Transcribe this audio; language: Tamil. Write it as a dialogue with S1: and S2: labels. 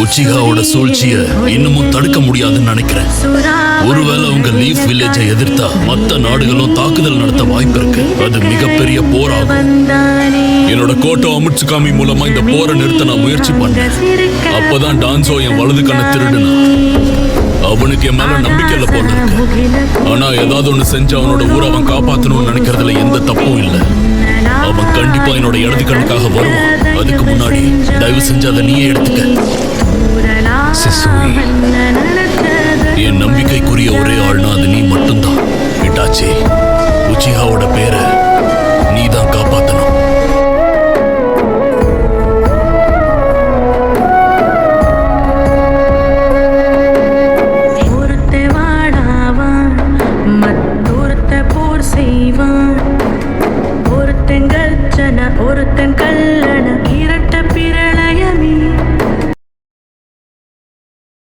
S1: உச்சிகாவோட சூழ்ச்சிய இன்னமும் தடுக்க முடியாதுன்னு நினைக்கிறேன். ஒருவேளை உங்க லீஃப் வில்லேஜை எதிர்த்தா மத்த நாடுகளும் தாக்குதல் நடத்த வாய்ப்பு இருக்கு. அது மிகப்பெரிய போராகும். என்னோட கோட்டோ அமுட்சுகாமி மூலமா இந்த போரை நிறுத்த நான் முயற்சி பண்ணேன். அப்பதான் டான்சோ என் வலது கண்ணை திருடுனா. அவனுக்கு என் மேல நம்பிக்கை இல்ல போல இருக்கு. ஆனா ஏதாவது ஒண்ணு செஞ்சு அவனோட ஊரை அவன் காப்பாத்தணும்னு நினைக்கிறதுல எந்த தப்பும் இல்லை. அவன் கண்டிப்பா என்னோட இடது கண்ணுக்காக வருவான். அதுக்கு முன்னாடி தயவு செஞ்சு அதை நீயே எடுத்துக்க.
S2: சிசுவி,
S1: என் நம்பிக்கைக்குரிய ஒரே ஆள்னா அது நீ மட்டும்தான். இட்டாச்சி, உச்சிஹாவோட பேரை